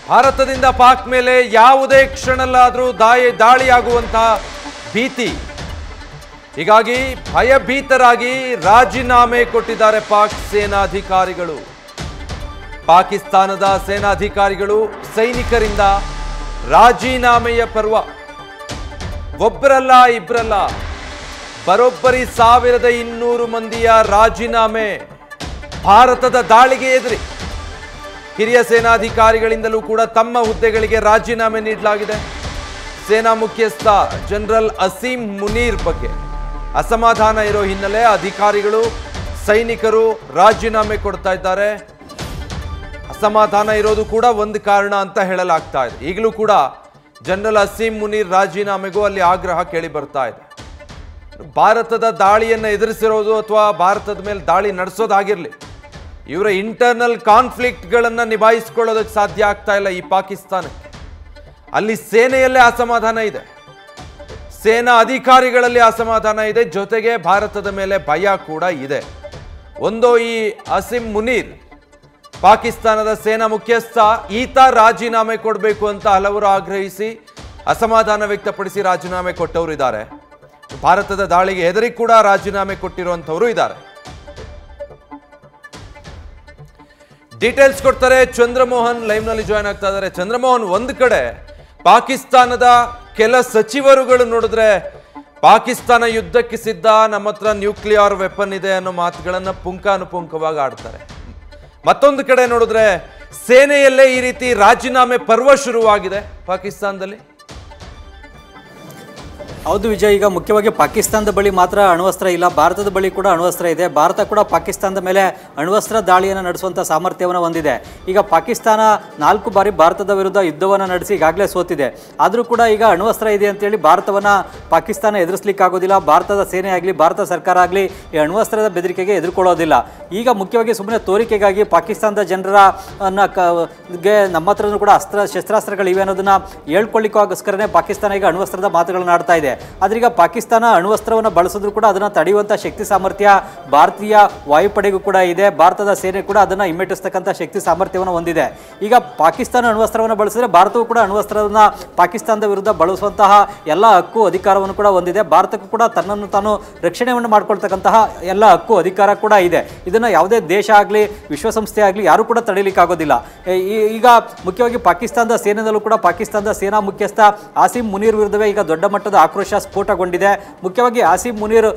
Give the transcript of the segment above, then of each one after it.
ಭಾರತದಿಂದ ಪಾಕ್ ಮೇಲೆ ಯಾವುದೇ ಕ್ಷಣದಲ್ಲಾದರೂ ದಾಳಿಯಾಗುವಂತಹ ಭೀತಿ. ಹೀಗಾಗಿ ಭಯಭೀತರಾಗಿ ರಾಜೀನಾಮೆ ಕೊಟ್ಟಿದ್ದಾರೆ ಪಾಕ್ ಸೇನಾಧಿಕಾರಿಗಳು. ಪಾಕಿಸ್ತಾನದ ಸೇನಾಧಿಕಾರಿಗಳು ಸೈನಿಕರಿಂದ ರಾಜೀನಾಮೆಯ ಪರ್ವ. ಒಬ್ಬರಲ್ಲ ಇಬ್ಬರಲ್ಲ, ಬರೋಬ್ಬರಿ 1200 ಮಂದಿಯ ರಾಜೀನಾಮೆ ಭಾರತದ ದಾಳಿಗೆ ಎದುರಿ. ಹಿರಿಯ ಸೇನಾಧಿಕಾರಿಗಳಿಂದಲೂ ಕೂಡ ತಮ್ಮ ಹುದ್ದೆಗಳಿಗೆ ರಾಜೀನಾಮೆ ನೀಡಲಾಗಿದೆ. ಸೇನಾ ಮುಖ್ಯಸ್ಥ ಜನರಲ್ ಅಸೀಂ ಮುನೀರ್ ಬಗ್ಗೆ ಅಸಮಾಧಾನ ಇರೋ ಹಿನ್ನೆಲೆ ಅಧಿಕಾರಿಗಳು ಸೈನಿಕರು ರಾಜೀನಾಮೆ ಕೊಡ್ತಾ ಇದ್ದಾರೆ. ಅಸಮಾಧಾನ ಇರೋದು ಕೂಡ ಒಂದು ಕಾರಣ ಅಂತ ಹೇಳಲಾಗ್ತಾ ಇದೆ. ಈಗಲೂ ಕೂಡ ಜನರಲ್ ಅಸೀಂ ಮುನೀರ್ ರಾಜೀನಾಮೆಗೂ ಅಲ್ಲಿ ಆಗ್ರಹ ಕೇಳಿ ಬರ್ತಾ ಇದೆ. ಭಾರತದ ದಾಳಿಯನ್ನು ಎದುರಿಸಿರೋದು ಅಥವಾ ಭಾರತದ ಮೇಲೆ ದಾಳಿ ನಡೆಸೋದಾಗಿರಲಿ, ಇವರ ಇಂಟರ್ನಲ್ ಕಾನ್ಫ್ಲಿಕ್ಟ್ಗಳನ್ನು ನಿಭಾಯಿಸಿಕೊಳ್ಳೋದಕ್ಕೆ ಸಾಧ್ಯ ಆಗ್ತಾ ಇಲ್ಲ ಈ ಪಾಕಿಸ್ತಾನಕ್ಕೆ. ಅಲ್ಲಿ ಸೇನೆಯಲ್ಲೇ ಅಸಮಾಧಾನ ಇದೆ, ಸೇನಾ ಅಧಿಕಾರಿಗಳಲ್ಲಿ ಅಸಮಾಧಾನ ಇದೆ, ಜೊತೆಗೆ ಭಾರತದ ಮೇಲೆ ಭಯ ಕೂಡ ಇದೆ. ಒಂದು ಈ ಅಸೀಂ ಮುನೀರ್ ಪಾಕಿಸ್ತಾನದ ಸೇನಾ ಮುಖ್ಯಸ್ಥ, ಈತ ರಾಜೀನಾಮೆ ಕೊಡಬೇಕು ಅಂತ ಹಲವರು ಆಗ್ರಹಿಸಿ ಅಸಮಾಧಾನ ವ್ಯಕ್ತಪಡಿಸಿ ರಾಜೀನಾಮೆ ಕೊಟ್ಟವರು ಇದ್ದಾರೆ. ಭಾರತದ ದಾಳಿಗೆ ಹೆದರಿ ಕೂಡ ರಾಜೀನಾಮೆ ಕೊಟ್ಟಿರುವಂಥವರು ಇದ್ದಾರೆ. ಡೀಟೇಲ್ಸ್ ಕೊಡ್ತಾರೆ ಚಂದ್ರಮೋಹನ್, ಲೈವ್ ನಲ್ಲಿ ಜಾಯ್ನ್ ಆಗ್ತಾ ಇದ್ದಾರೆ. ಚಂದ್ರಮೋಹನ್, ಒಂದು ಕಡೆ ಪಾಕಿಸ್ತಾನದ ಕೆಲ ಸಚಿವರುಗಳು ನೋಡಿದ್ರೆ ಪಾಕಿಸ್ತಾನ ಯುದ್ಧಕ್ಕೆ ಸಿದ್ಧ, ನಮ್ಮ ಹತ್ರ ನ್ಯೂಕ್ಲಿಯರ್ ವೆಪನ್ ಇದೆ ಅನ್ನೋ ಮಾತುಗಳನ್ನ ಪುಂಖಾನುಪುಂಖವಾಗಿ ಆಡ್ತಾರೆ. ಮತ್ತೊಂದು ಕಡೆ ನೋಡಿದ್ರೆ ಸೇನೆಯಲ್ಲೇ ಈ ರೀತಿ ರಾಜೀನಾಮೆ ಪರ್ವ ಶುರುವಾಗಿದೆ ಪಾಕಿಸ್ತಾನದಲ್ಲಿ. ಹೌದು ವಿಜಯ್, ಈಗ ಮುಖ್ಯವಾಗಿ ಪಾಕಿಸ್ತಾನದ ಬಳಿ ಮಾತ್ರ ಅಣ್ವಸ್ತ್ರ ಇಲ್ಲ, ಭಾರತದ ಬಳಿ ಕೂಡ ಅಣ್ವಸ್ತ್ರ ಇದೆ. ಭಾರತ ಕೂಡ ಪಾಕಿಸ್ತಾನದ ಮೇಲೆ ಅಣ್ವಸ್ತ್ರ ದಾಳಿಯನ್ನು ನಡೆಸುವಂಥ ಸಾಮರ್ಥ್ಯವನ್ನು ಹೊಂದಿದೆ. ಈಗ ಪಾಕಿಸ್ತಾನ 4 ಬಾರಿ ಭಾರತದ ವಿರುದ್ಧ ಯುದ್ಧವನ್ನು ನಡೆಸಿ ಈಗಾಗಲೇ ಸೋತಿದೆ. ಆದರೂ ಕೂಡ ಈಗ ಅಣ್ವಸ್ತ್ರ ಇದೆ ಅಂತೇಳಿ ಭಾರತವನ್ನು ಪಾಕಿಸ್ತಾನ ಎದುರಿಸಲಿಕ್ಕಾಗೋದಿಲ್ಲ. ಭಾರತದ ಸೇನೆ ಆಗಲಿ ಭಾರತ ಸರ್ಕಾರ ಆಗಲಿ ಈ ಅಣ್ವಸ್ತ್ರದ ಬೆದರಿಕೆಗೆ ಎದುರ್ಕೊಳ್ಳೋದಿಲ್ಲ. ಈಗ ಮುಖ್ಯವಾಗಿ ಸುಮ್ಮನೆ ತೋರಿಕೆಗಾಗಿ ಪಾಕಿಸ್ತಾನದ ಜನರ ನಮ್ಮ ಹತ್ರನೂ ಕೂಡ ಶಸ್ತ್ರಾಸ್ತ್ರಗಳಿವೆ ಅನ್ನೋದನ್ನು ಹೇಳ್ಕೊಳ್ಳಿಕ್ಕೋಸ್ಕರನೇ ಪಾಕಿಸ್ತಾನ ಈಗ ಅಣ್ವಸ್ತ್ರದ ಮಾತುಗಳನ್ನು ಆಡ್ತಾ ಇದೆ. ಆದ್ರೆ ಈಗ ಪಾಕಿಸ್ತಾನ ಅಣ್ವಸ್ತ್ರವನ್ನು ಬಳಸಿದ್ರು ಕೂಡ ಅದನ್ನು ತಡೆಯುವಂಥ ಶಕ್ತಿ ಸಾಮರ್ಥ್ಯ ಭಾರತೀಯ ವಾಯುಪಡೆಗೂ ಕೂಡ ಇದೆ. ಭಾರತದ ಸೇನೆ ಕೂಡ ಅದನ್ನು ಹಿಮ್ಮೆಟ್ಟಿಸ್ತಕ್ಕಂಥ ಶಕ್ತಿ ಸಾಮರ್ಥ್ಯವನ್ನು ಹೊಂದಿದೆ. ಈಗ ಪಾಕಿಸ್ತಾನ ಅಣ್ವಸ್ತ್ರವನ್ನು ಬಳಸಿದ್ರೆ ಭಾರತವು ಕೂಡ ಅಣ್ವಸ್ತ್ರವನ್ನು ಪಾಕಿಸ್ತಾನದ ವಿರುದ್ಧ ಬಳಸುವಂತಹ ಎಲ್ಲ ಹಕ್ಕು ಅಧಿಕಾರವನ್ನು ಕೂಡ ಹೊಂದಿದೆ. ಭಾರತಕ್ಕೂ ಕೂಡ ತನ್ನನ್ನು ತಾನು ರಕ್ಷಣೆಯನ್ನು ಮಾಡ್ಕೊಳ್ತಕ್ಕಂತಹ ಎಲ್ಲ ಹಕ್ಕು ಅಧಿಕಾರ ಕೂಡ ಇದೆ. ಇದನ್ನು ಯಾವುದೇ ದೇಶ ಆಗಲಿ ವಿಶ್ವಸಂಸ್ಥೆ ಆಗಲಿ ಯಾರು ಕೂಡ ತಡೆಯಲಿಕ್ಕಾಗೋದಿಲ್ಲ. ಈಗ ಮುಖ್ಯವಾಗಿ ಪಾಕಿಸ್ತಾನದ ಸೇನೆಯಲ್ಲೂ ಕೂಡ ಪಾಕಿಸ್ತಾನದ ಸೇನಾ ಮುಖ್ಯಸ್ಥ ಆಸಿಮ್ ಮುನೀರ್ ವಿರುದ್ಧವೇ ಈಗ ದೊಡ್ಡ ಮಟ್ಟದ ಆಕ್ರೋಶ ಸ್ಫೋಟಗೊಂಡಿದೆ. ಮುಖ್ಯವಾಗಿ ಆಸಿಮ್ ಮುನೀರ್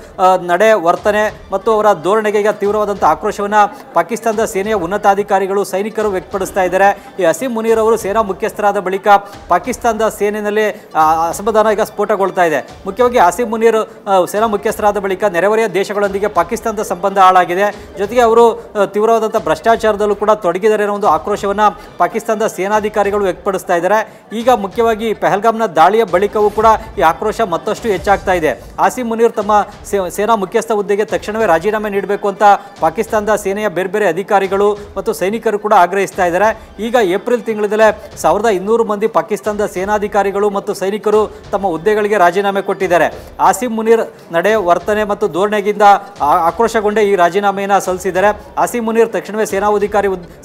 ನಡೆ ವರ್ತನೆ ಮತ್ತು ಅವರ ಧೋರಣೆಗೆ ಈಗ ತೀವ್ರವಾದಂಥ ಆಕ್ರೋಶವನ್ನು ಪಾಕಿಸ್ತಾನದ ಸೇನೆಯ ಉನ್ನತಾಧಿಕಾರಿಗಳು ಸೈನಿಕರು ವ್ಯಕ್ತಪಡಿಸ್ತಾ ಇದ್ದಾರೆ. ಈ ಆಸಿಮ್ ಮುನೀರ್ ಅವರು ಸೇನಾ ಮುಖ್ಯಸ್ಥರಾದ ಬಳಿಕ ಪಾಕಿಸ್ತಾನದ ಸೇನೆಯಲ್ಲಿ ಅಸಮಾಧಾನ ಈಗ ಸ್ಫೋಟಗೊಳ್ತಾ ಇದೆ. ಮುಖ್ಯವಾಗಿ ಆಸಿಮ್ ಮುನೀರ್ ಸೇನಾ ಮುಖ್ಯಸ್ಥರಾದ ಬಳಿಕ ನೆರೆಹೊರೆಯ ದೇಶಗಳೊಂದಿಗೆ ಪಾಕಿಸ್ತಾನದ ಸಂಬಂಧ ಹಾಳಾಗಿದೆ. ಜೊತೆಗೆ ಅವರು ತೀವ್ರವಾದಂಥ ಭ್ರಷ್ಟಾಚಾರದಲ್ಲೂ ಕೂಡ ತೊಡಗಿದ್ದಾರೆ ಅನ್ನೋ ಒಂದು ಆಕ್ರೋಶವನ್ನು ಪಾಕಿಸ್ತಾನದ ಸೇನಾಧಿಕಾರಿಗಳು ವ್ಯಕ್ತಪಡಿಸ್ತಾ ಇದ್ದಾರೆ. ಈಗ ಮುಖ್ಯವಾಗಿ ಪಹಲ್ಗಾಮ್ನ ದಾಳಿಯ ಬಳಿಕವೂ ಕೂಡ ಈ ಆಕ್ರೋಶ ಮತ್ತಷ್ಟು ಹೆಚ್ಚಾಗ್ತಾ ಇದೆ. ಆಸಿಮ್ ಮುನೀರ್ ತಮ್ಮ ಸೇನಾ ಮುಖ್ಯಸ್ಥ ಹುದ್ದೆಗೆ ತಕ್ಷಣವೇ ರಾಜೀನಾಮೆ ನೀಡಬೇಕು ಅಂತ ಪಾಕಿಸ್ತಾನದ ಸೇನೆಯ ಬೇರೆ ಬೇರೆ ಅಧಿಕಾರಿಗಳು ಮತ್ತು ಸೈನಿಕರು ಕೂಡ ಆಗ್ರಹಿಸ್ತಾ ಇದ್ದಾರೆ. ಈಗ ಏಪ್ರಿಲ್ ತಿಂಗಳಲ್ಲೇ 1200 ಮಂದಿ ಪಾಕಿಸ್ತಾನದ ಸೇನಾಧಿಕಾರಿಗಳು ಮತ್ತು ಸೈನಿಕರು ತಮ್ಮ ಹುದ್ದೆಗಳಿಗೆ ರಾಜೀನಾಮೆ ಕೊಟ್ಟಿದ್ದಾರೆ. ಆಸಿಮ್ ಮುನೀರ್ ನಡೆ ವರ್ತನೆ ಮತ್ತು ಧೋರಣೆಗಿಂದ ಆಕ್ರೋಶಗೊಂಡೇ ಈ ರಾಜೀನಾಮೆಯನ್ನು ಸಲ್ಲಿಸಿದ್ದಾರೆ. ಆಸಿಮ್ ಮುನೀರ್ ತಕ್ಷಣವೇ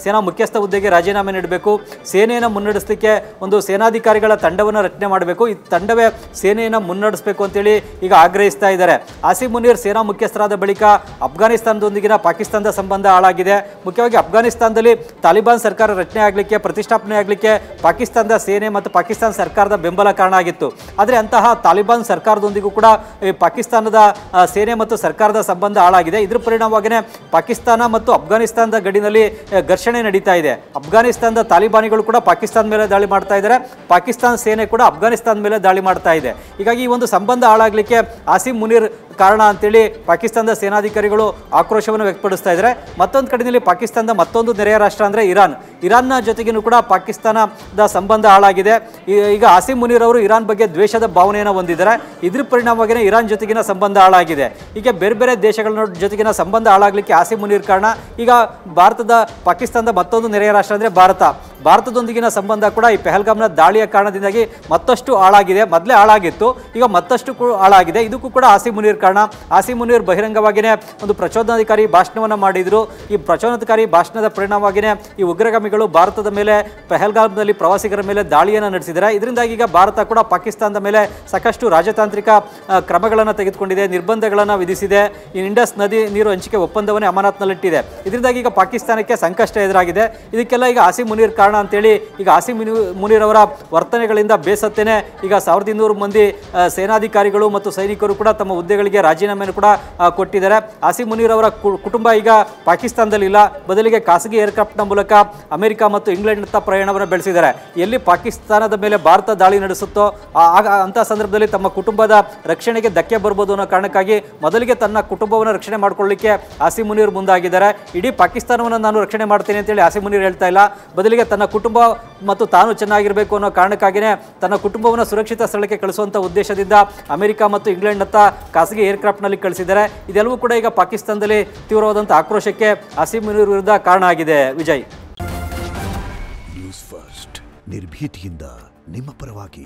ಸೇನಾ ಮುಖ್ಯಸ್ಥ ಹುದ್ದೆಗೆ ರಾಜೀನಾಮೆ ನೀಡಬೇಕು, ಸೇನೆಯನ್ನು ಮುನ್ನಡೆಸಲಿಕ್ಕೆ ಒಂದು ಸೇನಾಧಿಕಾರಿಗಳ ತಂಡವನ್ನು ರಚನೆ ಮಾಡಬೇಕು, ಈ ತಂಡವೇ ಸೇನೆಯನ್ನು ಮುನ್ನಡೆಸಬೇಕು ಅಂತೇಳಿ ಈಗ ಆಗ್ರಹಿಸ್ತಾ ಇದ್ದಾರೆ. ಆಸಿಮ್ ಮುನೀರ್ ಸೇನಾ ಮುಖ್ಯಸ್ಥರಾದ ಬಳಿಕ ಅಫ್ಘಾನಿಸ್ತಾನದೊಂದಿಗಿನ ಪಾಕಿಸ್ತಾನದ ಸಂಬಂಧ ಹಾಳಾಗಿದೆ. ಮುಖ್ಯವಾಗಿ ಅಫ್ಘಾನಿಸ್ತಾನದಲ್ಲಿ ತಾಲಿಬಾನ್ ಸರ್ಕಾರ ರಚನೆ ಆಗಲಿಕ್ಕೆ ಪ್ರತಿಷ್ಠಾಪನೆ ಆಗಲಿಕ್ಕೆ ಪಾಕಿಸ್ತಾನದ ಸೇನೆ ಮತ್ತು ಪಾಕಿಸ್ತಾನ ಸರ್ಕಾರದ ಬೆಂಬಲ ಕಾರಣ ಆಗಿತ್ತು. ಆದರೆ ಅಂತಹ ತಾಲಿಬಾನ್ ಸರ್ಕಾರದೊಂದಿಗೂ ಕೂಡ ಪಾಕಿಸ್ತಾನದ ಸೇನೆ ಮತ್ತು ಸರ್ಕಾರದ ಸಂಬಂಧ ಹಾಳಾಗಿದೆ. ಇದರ ಪರಿಣಾಮವಾಗಿಯೇ ಪಾಕಿಸ್ತಾನ ಮತ್ತು ಅಫ್ಘಾನಿಸ್ತಾನದ ಗಡಿನಲ್ಲಿ ಘರ್ಷಣೆ ನಡೀತಾ ಇದೆ. ಅಫ್ಘಾನಿಸ್ತಾನದ ತಾಲಿಬಾನಿಗಳು ಕೂಡ ಪಾಕಿಸ್ತಾನ ಮೇಲೆ ದಾಳಿ ಮಾಡ್ತಾ ಇದ್ದಾರೆ, ಪಾಕಿಸ್ತಾನ ಸೇನೆ ಕೂಡ ಅಫ್ಘಾನಿಸ್ತಾನ ಮೇಲೆ ದಾಳಿ ಮಾಡ್ತಾ ಇದೆ. ಹೀಗಾಗಿ ಈ ಒಂದು ಸಂಬಂಧ ಹಾಳಾಗಲಿಕ್ಕೆ ಆಸಿಮ್ ಮುನೀರ್ ಕಾರಣ ಅಂತೇಳಿ ಪಾಕಿಸ್ತಾನದ ಸೇನಾಧಿಕಾರಿಗಳು ಆಕ್ರೋಶವನ್ನು ವ್ಯಕ್ತಪಡಿಸ್ತಾ ಇದ್ದಾರೆ. ಮತ್ತೊಂದು ಕಡೆಯಲ್ಲಿ ಪಾಕಿಸ್ತಾನದ ಮತ್ತೊಂದು ನೆರೆಯ ರಾಷ್ಟ್ರ ಅಂದರೆ ಇರಾನ್ನ ಜೊತೆಗೂ ಕೂಡ ಪಾಕಿಸ್ತಾನದ ಸಂಬಂಧ ಹಾಳಾಗಿದೆ. ಈಗ ಆಸಿಮ್ ಮುನೀರ್ ಅವರು ಇರಾನ್ ಬಗ್ಗೆ ದ್ವೇಷದ ಭಾವನೆಯನ್ನು ಹೊಂದಿದ್ದಾರೆ. ಇದ್ರ ಪರಿಣಾಮವಾಗಿಯೇ ಇರಾನ್ ಜೊತೆಗಿನ ಸಂಬಂಧ ಹಾಳಾಗಿದೆ. ಈಗ ಬೇರೆ ಬೇರೆ ದೇಶಗಳ ಜೊತೆಗಿನ ಸಂಬಂಧ ಹಾಳಾಗಲಿಕ್ಕೆ ಆಸಿಮ್ ಮುನೀರ್ ಕಾರಣ. ಈಗ ಪಾಕಿಸ್ತಾನದ ಮತ್ತೊಂದು ನೆರೆಯ ರಾಷ್ಟ್ರ ಅಂದರೆ ಭಾರತದೊಂದಿಗಿನ ಸಂಬಂಧ ಕೂಡ ಈ ಪಹಲ್ಗಾಮ್ನ ದಾಳಿಯ ಕಾರಣದಿಂದಾಗಿ ಮತ್ತಷ್ಟು ಹಾಳಾಗಿದೆ. ಮೊದಲೇ ಹಾಳಾಗಿತ್ತು, ಈಗ ಮತ್ತಷ್ಟು ಹಾಳಾಗಿದೆ. ಇದಕ್ಕೂ ಕೂಡ ಆಸಿಮ್ ಮುನೀರ್ ಕಾರಣ. ಆಸಿಮ್ ಮುನೀರ್ ಬಹಿರಂಗವಾಗಿಯೇ ಒಂದು ಪ್ರಚೋದನಾಕಾರಿ ಭಾಷಣವನ್ನು ಮಾಡಿದರು. ಈ ಪ್ರಚೋದನಾಕಾರಿ ಭಾಷಣದ ಪರಿಣಾಮವಾಗಿಯೇ ಈ ಉಗ್ರಗಾಮಿಗಳು ಭಾರತದ ಮೇಲೆ ಪಹಲ್ಗಾಮ್ನಲ್ಲಿ ಪ್ರವಾಸಿಗರ ಮೇಲೆ ದಾಳಿಯನ್ನು ನಡೆಸಿದ್ದಾರೆ. ಇದರಿಂದಾಗಿ ಈಗ ಭಾರತ ಕೂಡ ಪಾಕಿಸ್ತಾನದ ಮೇಲೆ ಸಾಕಷ್ಟು ರಾಜತಾಂತ್ರಿಕ ಕ್ರಮಗಳನ್ನು ತೆಗೆದುಕೊಂಡಿದೆ, ನಿರ್ಬಂಧಗಳನ್ನು ವಿಧಿಸಿದೆ. ಈ ಇಂಡಸ್ ನದಿ ನೀರು ಹಂಚಿಕೆ ಒಪ್ಪಂದವನ್ನೇ ಅಮಾನತ್ನಲ್ಲಿಟ್ಟಿದೆ. ಇದರಿಂದಾಗಿ ಈಗ ಪಾಕಿಸ್ತಾನಕ್ಕೆ ಸಂಕಷ್ಟ ಎದುರಾಗಿದೆ. ಇದಕ್ಕೆಲ್ಲ ಈಗ ಆಸಿಮ್ ಮುನೀರ್ ಕಾರಣ ಅಂತೇಳಿ ಈಗ ಆಸಿಮ್ ಮುನೀರ್ ಅವರ ವರ್ತನೆಗಳಿಂದ ಬೇಸತ್ತೇನೆ ಈಗ 1200 ಮಂದಿ ಸೇನಾಧಿಕಾರಿಗಳು ಮತ್ತು ಸೈನಿಕರು ಕೂಡ ತಮ್ಮ ಹುದ್ದೆಗಳಿಗೆ ರಾಜೀನಾಮೆಯನ್ನು ಕೂಡ ಕೊಟ್ಟಿದ್ದಾರೆ. ಆಸಿಮ್ ಮುನೀರ್ ಅವರ ಕುಟುಂಬ ಈಗ ಪಾಕಿಸ್ತಾನದಲ್ಲಿ ಇಲ್ಲ, ಬದಲಿಗೆ ಖಾಸಗಿ ಏರ್ಕ್ರಾಫ್ಟ್ನ ಮೂಲಕ ಅಮೆರಿಕ ಮತ್ತು ಇಂಗ್ಲೆಂಡ್ನತ್ತ ಪ್ರಯಾಣವನ್ನು ಬೆಳೆಸಿದ್ದಾರೆ. ಎಲ್ಲಿ ಪಾಕಿಸ್ತಾನದ ಮೇಲೆ ಭಾರತ ದಾಳಿ ನಡೆಸುತ್ತೋ ಆಗ ಅಂಥ ಸಂದರ್ಭದಲ್ಲಿ ತಮ್ಮ ಕುಟುಂಬದ ರಕ್ಷಣೆಗೆ ಧಕ್ಕೆ ಬರ್ಬೋದು ಅನ್ನೋ ಕಾರಣಕ್ಕಾಗಿ ಮೊದಲಿಗೆ ತನ್ನ ಕುಟುಂಬವನ್ನು ರಕ್ಷಣೆ ಮಾಡಿಕೊಳ್ಳಲಿಕ್ಕೆ ಆಸಿಮ್ ಮುನೀರ್ ಮುಂದಾಗಿದ್ದಾರೆ. ಇಡೀ ಪಾಕಿಸ್ತಾನವನ್ನು ನಾನು ರಕ್ಷಣೆ ಮಾಡ್ತೀನಿ ಅಂತೇಳಿ ಆಸಿಮ್ ಮುನೀರ್ ಹೇಳ್ತಾ ಇಲ್ಲ, ಬದಲಿಗೆ ತನ್ನ ಕುಟುಂಬ ಮತ್ತು ತಾನು ಚೆನ್ನಾಗಿರಬೇಕು ಅನ್ನೋ ಕಾರಣಕ್ಕಾಗಿಯೇ ತನ್ನ ಕುಟುಂಬವನ್ನು ಸುರಕ್ಷಿತ ಸ್ಥಳಕ್ಕೆ ಕಳಿಸುವಂಥ ಉದ್ದೇಶದಿಂದ ಅಮೆರಿಕ ಮತ್ತು ಇಂಗ್ಲೆಂಡ್ನತ್ತ ಖಾಸಗಿ ಏರ್ಕ್ರಾಫ್ಟ್ನಲ್ಲಿ ಕಳಿಸಿದ್ದಾರೆ. ಇದೆಲ್ಲವೂ ಕೂಡ ಈಗ ಪಾಕಿಸ್ತಾನದಲ್ಲಿ ತೀವ್ರವಾದಂಥ ಆಕ್ರೋಶಕ್ಕೆ ಆಸಿಮ್ ಮುನೀರ್ ವಿರುದ್ಧ ಕಾರಣ ಆಗಿದೆ. ವಿಜಯ್, ನ್ಯೂಸ್ ಫಸ್ಟ್ ನಿರ್ಭೀತಿಯಿಂದ ನಿಮ್ಮ ಪರವಾಗಿ.